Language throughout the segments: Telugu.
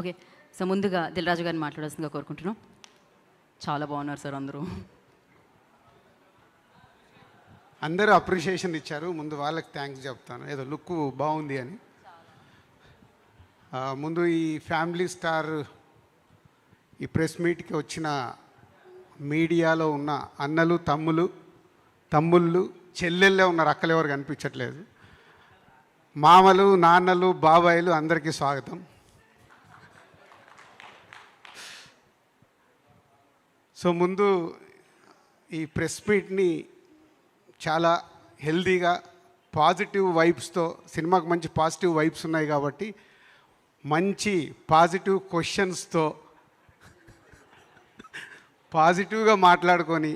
ఓకే. సో ముందుగా దిల్ రాజు గారిని మాట్లాడాల్సిందిగా కోరుకుంటున్నాం. చాలా బాగున్నారు సార్ అందరూ. అందరూ అప్రిషియేషన్ ఇచ్చారు. ముందు వాళ్ళకి థ్యాంక్స్ చెప్తాను, ఏదో లుక్ బాగుంది అని. ముందు ఈ ఫ్యామిలీ స్టార్ ఈ ప్రెస్ మీట్కి వచ్చిన మీడియాలో ఉన్న అన్నలు, తమ్ముళ్ళు, చెల్లెళ్ళే ఉన్నారు, అక్కలు ఎవరు కనిపించట్లేదు. మామలు, నాన్నలు, బాబాయిలు అందరికీ స్వాగతం. సో ముందు ఈ ప్రెస్ మీట్ని చాలా హెల్దీగా పాజిటివ్ వైబ్స్తో, సినిమాకి మంచి పాజిటివ్ వైబ్స్ ఉన్నాయి కాబట్టి మంచి పాజిటివ్ క్వశ్చన్స్తో పాజిటివ్గా మాట్లాడుకొని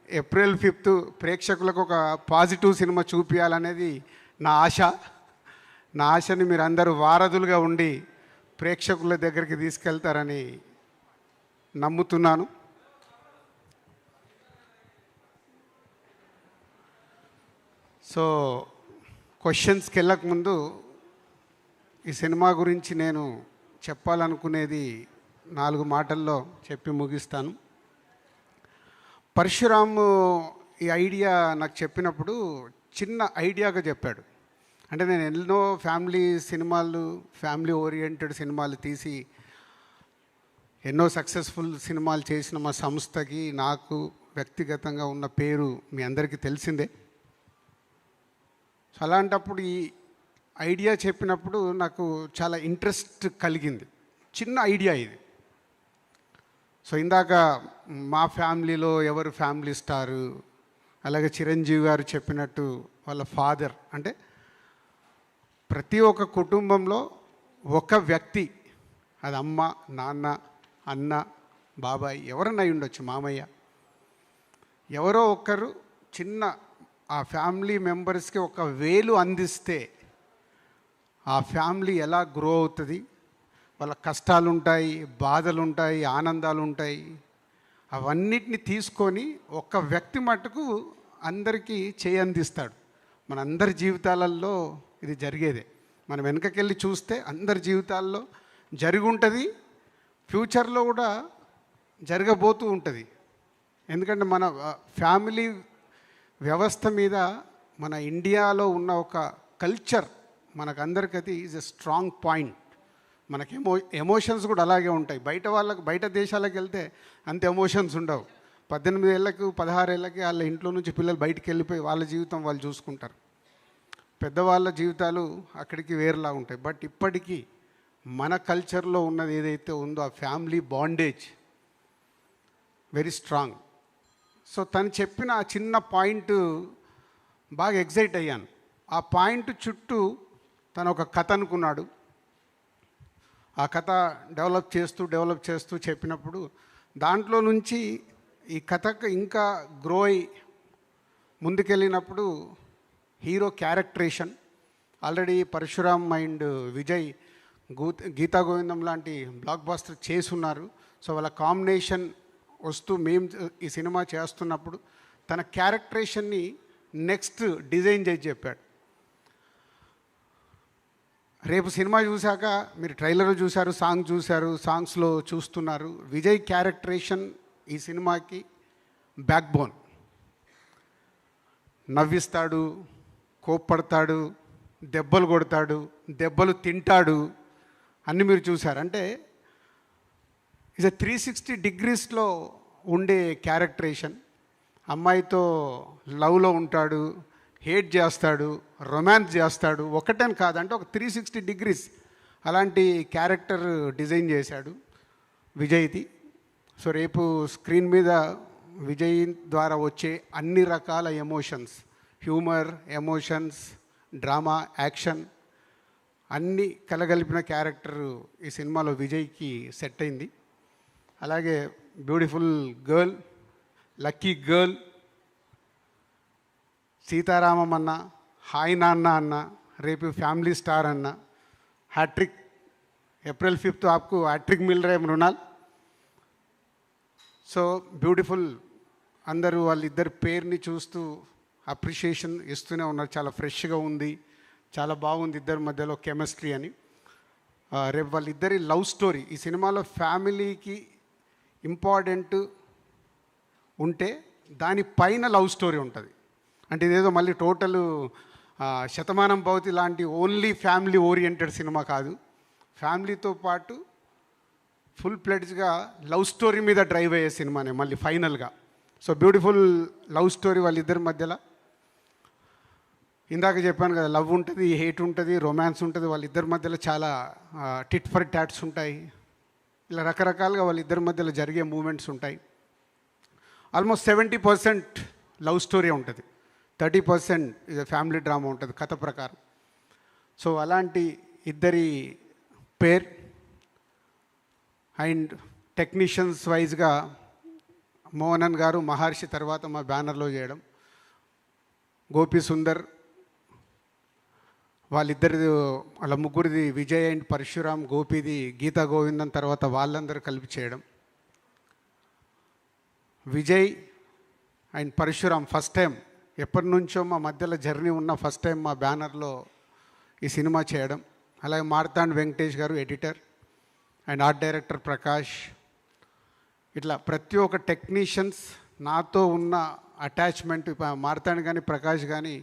ఏప్రిల్ 5 ప్రేక్షకులకు ఒక పాజిటివ్ సినిమా చూపించాలనేది నా ఆశ. నా ఆశని మీరు అందరూ వారధులుగా ఉండి ప్రేక్షకుల దగ్గరికి తీసుకెళ్తారని నమ్ముతున్నాను. సో క్వశ్చన్స్కి వెళ్ళకముందు ఈ సినిమా గురించి నేను చెప్పాలనుకునేది 4 మాటల్లో చెప్పి ముగిస్తాను. పరశురామ్ ఈ ఐడియా నాకు చెప్పినప్పుడు చిన్న ఐడియాగా చెప్పాడు. అంటే నేను ఎన్నో ఫ్యామిలీ ఓరియంటెడ్ సినిమాలు తీసి ఎన్నో సక్సెస్ఫుల్ సినిమాలు చేసిన మా సంస్థకి నాకు వ్యక్తిగతంగా ఉన్న పేరు మీ అందరికీ తెలిసిందే. సో అలాంటప్పుడు ఈ ఐడియా చెప్పినప్పుడు నాకు చాలా ఇంట్రెస్ట్ కలిగింది. చిన్న ఐడియా ఇది. సో ఇందాక మా ఫ్యామిలీలో ఎవరు ఫ్యామిలీ స్టారు, అలాగే చిరంజీవి గారు చెప్పినట్టు వాళ్ళ ఫాదర్, అంటే ప్రతి ఒక్క కుటుంబంలో ఒక వ్యక్తి, అది అమ్మ, నాన్న, అన్న, బాబాయ్, ఎవరన్నా అయి ఉండొచ్చు, మామయ్య, ఎవరో ఒకరు చిన్న ఆ ఫ్యామిలీ మెంబర్స్కి ఒక వేలు అందిస్తే ఆ ఫ్యామిలీ ఎలా గ్రో అవుతుంది, వాళ్ళ కష్టాలు ఉంటాయి, బాధలు ఉంటాయి, ఆనందాలు ఉంటాయి, అవన్నిటిని తీసుకొని ఒక వ్యక్తి మటుకు అందరికీ అందిస్తాడు. మనందరి జీవితాలలో ఇది జరిగేదే. మనం వెనకకెళ్ళి చూస్తే అందరి జీవితాల్లో జరిగి ఉంటుంది, ఫ్యూచర్లో కూడా జరగబోతూ ఉంటుంది. ఎందుకంటే మన ఫ్యామిలీ వ్యవస్థ మీద మన ఇండియాలో ఉన్న ఒక కల్చర్ మనకందరికీ అది ఈజ్ ఎ స్ట్రాంగ్ పాయింట్. మనకి ఎమోషన్స్ కూడా అలాగే ఉంటాయి. బయట దేశాలకు వెళ్తే అంత ఎమోషన్స్ ఉండవు. 18 ఏళ్ళకు 16 ఏళ్ళకి వాళ్ళ ఇంట్లో నుంచి పిల్లలు బయటికి వెళ్ళిపోయి వాళ్ళ జీవితం వాళ్ళు చూసుకుంటారు. పెద్దవాళ్ళ జీవితాలు అక్కడికి వేరేలా ఉంటాయి. బట్ ఇప్పటికీ మన కల్చర్లో ఉన్నది ఏదైతే ఉందో ఆ family bondage very strong. So తను చెప్పిన ఆ చిన్న పాయింట్ బాగా ఎగ్జైట్ అయ్యాను. ఆ పాయింట్ చుట్టూ తను ఒక కథ అనుకున్నాడు. ఆ కథ డెవలప్ చేస్తూ చెప్పినప్పుడు దాంట్లో నుంచి ఈ కథకు ఇంకా గ్రో అయి ముందుకెళ్ళినప్పుడు hero characterisation already Parasuram and Vijay Geetha Govindam లాంటి బ్లాక్ బాస్టర్ చేసున్నారు. సో వాళ్ళ కాంబినేషన్ వస్తూ మేము ఈ సినిమా చేస్తున్నప్పుడు తన క్యారెక్టరేషన్ని నెక్స్ట్ డిజైన్ చేసి చెప్పాడు. రేపు సినిమా చూశాక మీరు ట్రైలర్ చూశారు, సాంగ్స్లో చూస్తున్నారు. విజయ్ క్యారెక్టరేషన్ ఈ సినిమాకి బ్యాక్ బోన్. నవ్విస్తాడు, కోప్పడతాడు, దెబ్బలు కొడతాడు, దెబ్బలు తింటాడు, అన్నీ మీరు చూశారు. అంటే ఇస్ ఎ 360 degreesలో ఉండే క్యారెక్టరేషన్. అమ్మాయితో లవ్లో ఉంటాడు, హేట్ చేస్తాడు, రొమాన్స్ చేస్తాడు, ఒకటని కాదంటే ఒక 360 degrees అలాంటి క్యారెక్టర్ డిజైన్ చేశాడు విజయ్ది. సో రేపు స్క్రీన్ మీద విజయ్ ద్వారా వచ్చే అన్ని రకాల emotions, humour, emotions, drama, action అన్నీ కలగలిపిన క్యారెక్టర్ ఈ సినిమాలో విజయ్కి సెట్ అయింది. అలాగే beautiful girl, lucky girl, Sita Ramam అన్న, హాయ్ నాన్న అన్న, రేపు ఫ్యామిలీ స్టార్ అన్న, హ్యాట్రిక్. ఏప్రిల్ 5 आपको హ్యాట్రిక్ మిల్ రే మృణాల్. So beautiful. అందరూ వాళ్ళిద్దరి పేరుని చూస్తూ అప్రిషియేషన్ ఇస్తూనే ఉన్నారు. చాలా ఫ్రెష్గా ఉంది, చాలా బాగుంది ఇద్దరి మధ్యలో కెమిస్ట్రీ అని. రేపు వాళ్ళిద్దరి లవ్ స్టోరీ ఈ సినిమాలో ఫ్యామిలీకి ఇంపార్టెంట్ ఉంటే దానిపైన లవ్ స్టోరీ ఉంటుంది. అంటే ఇదేదో మళ్ళీ టోటల్ శతమానం భవతి లాంటి ఓన్లీ ఫ్యామిలీ ఓరియంటెడ్ సినిమా కాదు. ఫ్యామిలీతో పాటు ఫుల్ ప్లెడ్జ్గా లవ్ స్టోరీ మీద డ్రైవ్ అయ్యే సినిమానే మళ్ళీ ఫైనల్గా. సో బ్యూటిఫుల్ లవ్ స్టోరీ వాళ్ళిద్దరి మధ్యలో. ఇందాక చెప్పాను కదా, లవ్ ఉంటుంది, హేట్ ఉంటుంది, రొమాన్స్ ఉంటుంది, వాళ్ళిద్దరి మధ్యలో చాలా టిట్ ఫర్ టాట్స్ ఉంటాయి. ఇలా రకరకాలుగా వాళ్ళిద్దరి మధ్యలో జరిగే మూమెంట్స్ ఉంటాయి. ఆల్మోస్ట్ 70% లవ్ స్టోరీ ఉంటుంది, 30% ఇది ఫ్యామిలీ డ్రామా ఉంటుంది కథ ప్రకారం. సో అలాంటి ఇద్దరి పేర్ అండ్ టెక్నీషియన్స్ వైజ్గా మోహనన్ గారు మహర్షి తర్వాత మా బ్యానర్లో చేయడం, గోపి సుందర్ వాళ్ళ ముగ్గురిది విజయ్ అండ్ పరశురామ్, గోపిది గీతా గోవిందం తర్వాత వాళ్ళందరూ కలిపి చేయడం. Vijay and Parasuram first time, ఎప్పటి నుంచో మా మధ్యలో జర్నీ ఉన్న ఫస్ట్ టైం మా బ్యానర్లో ఈ సినిమా చేయడం. అలాగే మార్తాండ్ వెంకటేష్ గారు editor and art director Prakash. ఇట్లా ప్రతి ఒక్క టెక్నీషియన్స్ నాతో ఉన్న అటాచ్మెంట్, మార్తాండ్ కానీ ప్రకాష్ కానీ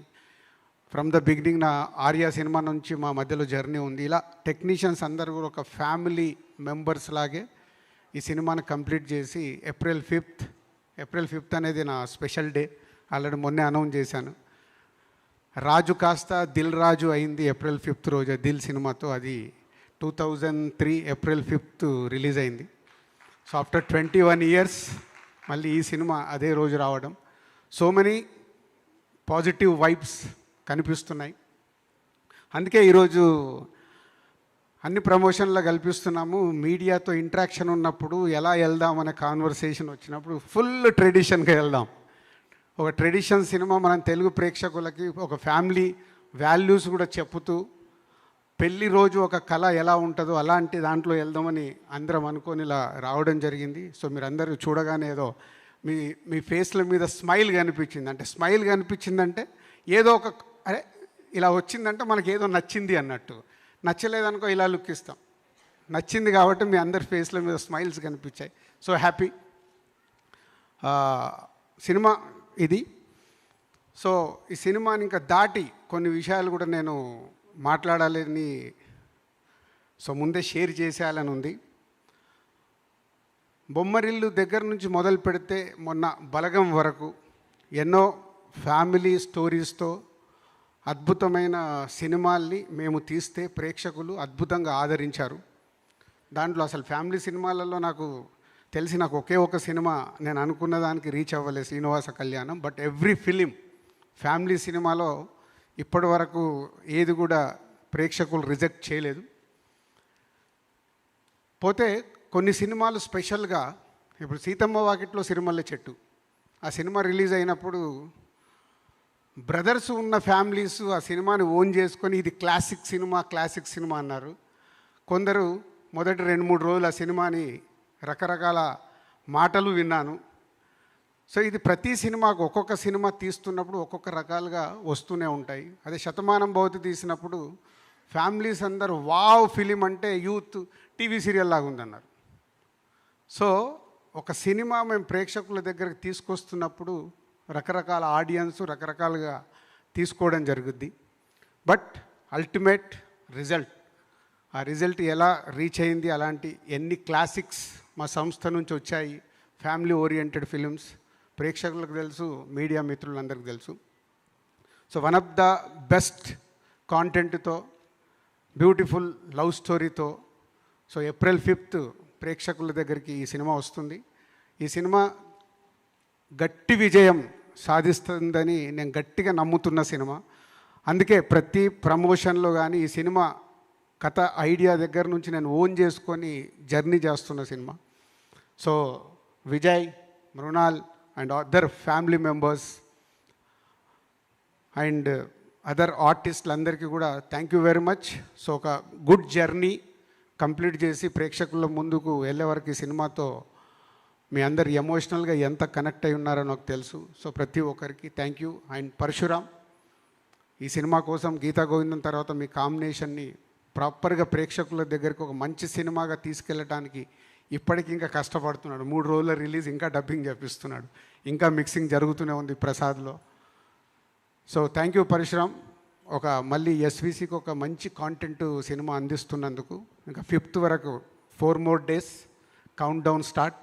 ఫ్రమ్ ద బిగినింగ్ నా ఆర్యా సినిమా నుంచి మా మధ్యలో జర్నీ ఉంది. ఇలా టెక్నీషియన్స్ అందరూ కూడా ఒక ఫ్యామిలీ మెంబర్స్ లాగే ఈ సినిమాని కంప్లీట్ చేసి ఏప్రిల్ 5th అనేది నా స్పెషల్ డే. ఆల్రెడీ మొన్నే అనౌన్స్ చేశాను. రాజు కాస్త దిల్ రాజు అయింది ఏప్రిల్ 5th రోజు దిల్ సినిమాతో. అది 2003 ఏప్రిల్ 5th రిలీజ్ అయింది. సో ఆఫ్టర్ 21 years మళ్ళీ ఈ సినిమా అదే రోజు రావడం. సో మెనీ పాజిటివ్ వైబ్స్ కనిపిస్తున్నాయి. అందుకే ఈరోజు అన్ని ప్రమోషన్లో కల్పిస్తున్నాము. మీడియాతో ఇంటరాక్షన్ ఉన్నప్పుడు ఎలా వెళ్దాం అనే కాన్వర్సేషన్ వచ్చినప్పుడు ఫుల్ ట్రెడిషన్గా వెళ్దాం. ఒక ట్రెడిషన్ సినిమా మనం తెలుగు ప్రేక్షకులకి ఒక ఫ్యామిలీ వాల్యూస్ కూడా చెప్పుతూ, పెళ్లి రోజు ఒక కళ ఎలా ఉంటుందో అలాంటి దాంట్లో వెళ్దామని అందరం అనుకొని ఇలా రావడం జరిగింది. సో మీరందరూ చూడగానే ఏదో మీ ఫేస్ల మీద స్మైల్ కనిపించింది. అంటే స్మైల్ కనిపించిందంటే ఏదో ఒక అరే ఇలా వచ్చిందంటే మనకి ఏదో నచ్చింది అన్నట్టు. నచ్చలేదనుకో ఇలా లుక్ ఇస్తాం. నచ్చింది కాబట్టి మీ అందరి ఫేస్ల మీద స్మైల్స్ కనిపించాయి. So happy. సినిమా ఇది. సో ఈ సినిమాని ఇంకా దాటి కొన్ని విషయాలు కూడా నేను మాట్లాడాలని, సో ముందే షేర్ చేసేయాలని ఉంది. బొమ్మరిల్లు దగ్గర నుంచి మొదలు పెడితే మొన్న బలగం వరకు ఎన్నో ఫ్యామిలీ స్టోరీస్తో అద్భుతమైన సినిమాల్ని మేము తీస్తే ప్రేక్షకులు అద్భుతంగా ఆదరించారు. దాంట్లో అసలు ఫ్యామిలీ సినిమాలలో నాకు ఒకే ఒక సినిమా నేను అనుకున్న దానికి రీచ్ అవ్వలేదు, Srinivasa Kalyanam. But every film family సినిమాలో ఇప్పటి వరకు ఏది కూడా ప్రేక్షకులు రిజెక్ట్ చేయలేదు. పోతే కొన్ని సినిమాలు స్పెషల్గా, ఇప్పుడు సీతమ్మ వాకిట్లో సిరిమల్లె చెట్టు ఆ సినిమా రిలీజ్ అయినప్పుడు బ్రదర్స్ ఉన్న ఫ్యామిలీస్ ఆ సినిమాని ఓన్ చేసుకొని ఇది క్లాసిక్ సినిమా అన్నారు. కొందరు మొదటి 2-3 రోజులు ఆ సినిమాని రకరకాల మాటలు విన్నాను. సో ఇది ప్రతి సినిమాకు ఒక్కొక్క సినిమా తీస్తున్నప్పుడు ఒక్కొక్క రకాలుగా వస్తూనే ఉంటాయి. అదే శతమానం భవతి తీసినప్పుడు ఫ్యామిలీస్ అందరూ వావ్ ఫిలిం అంటే యూత్ టీవీ సీరియల్ లాగా ఉందన్నారు. సో ఒక సినిమా మేము ప్రేక్షకుల దగ్గరకు తీసుకొస్తున్నప్పుడు రకరకాల ఆడియన్స్ రకరకాలుగా తీసుకోవడం జరుగుద్ది. బట్ అల్టిమేట్ రిజల్ట్, ఆ రిజల్ట్ ఎలా రీచ్ అయింది, అలాంటి ఎన్ని క్లాసిక్స్ మా సంస్థ నుంచి వచ్చాయి, ఫ్యామిలీ ఓరియంటెడ్ ఫిలిమ్స్ ప్రేక్షకులకు తెలుసు, మీడియా మిత్రులందరికీ తెలుసు. So one of the best కాంటెంట్తో, బ్యూటిఫుల్ లవ్ స్టోరీతో సో ఏప్రిల్ 5th ప్రేక్షకుల దగ్గరికి ఈ సినిమా వస్తుంది. ఈ సినిమా గట్టి విజయం సాధిస్తుందని నేను గట్టిగా నమ్ముతున్న సినిమా. అందుకే ప్రతి ప్రమోషన్లో కానీ ఈ సినిమా కథ ఐడియా దగ్గర నుంచి నేను ఓన్ చేసుకొని జర్నీ చేస్తున్న సినిమా. So Vijay, Mrunal and other family members and other ఆర్టిస్టులందరికీ కూడా thank you very much. So ఒక గుడ్ జర్నీ కంప్లీట్ చేసి ప్రేక్షకుల ముందుకు వెళ్ళే వరకు ఈ సినిమాతో మీ అందరు ఎమోషనల్గా ఎంత కనెక్ట్ అయి ఉన్నారో నాకు తెలుసు. సో ప్రతి ఒక్కరికి థ్యాంక్ యూ. అండ్ పరశురామ్, ఈ సినిమా కోసం గీతా గోవిందం తర్వాత మీ కాంబినేషన్ని ప్రాపర్గా ప్రేక్షకుల దగ్గరికి ఒక మంచి సినిమాగా తీసుకెళ్ళటానికి ఇప్పటికి ఇంకా కష్టపడుతున్నాడు. 3 రోజుల రిలీజ్, ఇంకా డబ్బింగ్ చేపిస్తున్నాడు, ఇంకా మిక్సింగ్ జరుగుతూనే ఉంది ప్రసాద్లో. సో థ్యాంక్ యూ పరశురామ్, ఒక మళ్ళీ ఎస్విసికి ఒక మంచి కాంటెంట్ సినిమా అందిస్తున్నందుకు. ఇంకా 5th వరకు 4 more days count down start.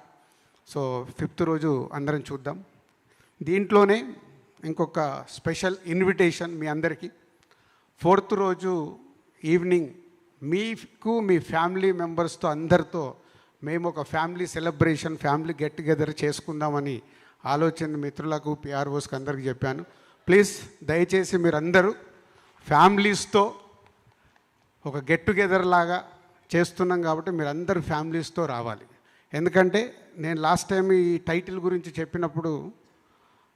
So 5th రోజు అందరం చూద్దాం. దీంట్లోనే ఇంకొక స్పెషల్ ఇన్విటేషన్ మీ అందరికీ. 4th రోజు ఈవినింగ్ మీకు మీ ఫ్యామిలీ మెంబర్స్తో అందరితో మేము ఒక family celebration, family get together చేసుకుందామని ఆలోచన మిత్రులకు, పిఆర్ఓస్కి అందరికీ చెప్పాను. ప్లీజ్ దయచేసి మీరందరూ ఫ్యామిలీస్తో ఒక గెట్ టుగెదర్ లాగా చేస్తున్నాం కాబట్టి మీరందరూ ఫ్యామిలీస్తో రావాలి. ఎందుకంటే నేను లాస్ట్ టైం ఈ టైటిల్ గురించి చెప్పినప్పుడు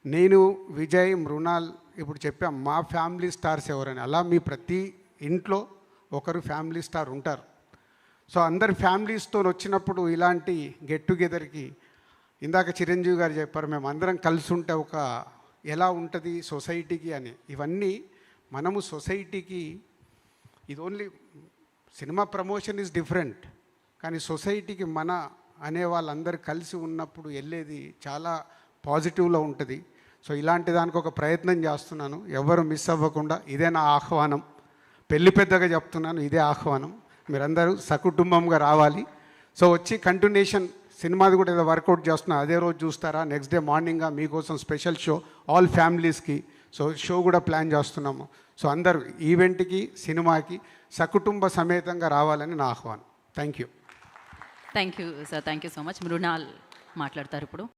నేను, విజయ్, మృణాల్ ఇప్పుడు చెప్పాం మా ఫ్యామిలీ స్టార్స్ ఎవరని. అలా మీ ప్రతి ఇంట్లో ఒకరు ఫ్యామిలీ స్టార్ ఉంటారు. సో అందరు ఫ్యామిలీస్తో వచ్చినప్పుడు ఇలాంటి గెట్ టుగెదర్కి, ఇందాక చిరంజీవి గారు చెప్పారు మేము అందరం కలిసి ఉంటే ఒక ఎలా ఉంటుంది సొసైటీకి అని. ఇవన్నీ మనము సొసైటీకి, ఇది only cinema promotion is different, కానీ సొసైటీకి మన అనే వాళ్ళందరూ కలిసి ఉన్నప్పుడు వెళ్ళేది చాలా పాజిటివ్లో ఉంటుంది. సో ఇలాంటి దానికి ఒక ప్రయత్నం చేస్తున్నాను, ఎవరు మిస్ అవ్వకుండా. ఇదే నా ఆహ్వానం, పెళ్లి పెద్దగా చెప్తున్నాను, ఇదే ఆహ్వానం. మీరందరూ సకుటుంబంగా రావాలి. సో వచ్చి కంటిన్యూషన్ సినిమాది కూడా ఏదో వర్కౌట్ చేస్తున్నా, అదే రోజు చూస్తారా, నెక్స్ట్ డే మార్నింగ్గా మీకోసం స్పెషల్ షో ఆల్ ఫ్యామిలీస్కి. సో షో కూడా ప్లాన్ చేస్తున్నాము. సో అందరూ ఈవెంట్కి, సినిమాకి సకుటుంబ సమేతంగా రావాలని నా ఆహ్వానం. Thank you. Thank you sir, thank you so much. Mrunal మాట్లాడతారు ఇప్పుడు.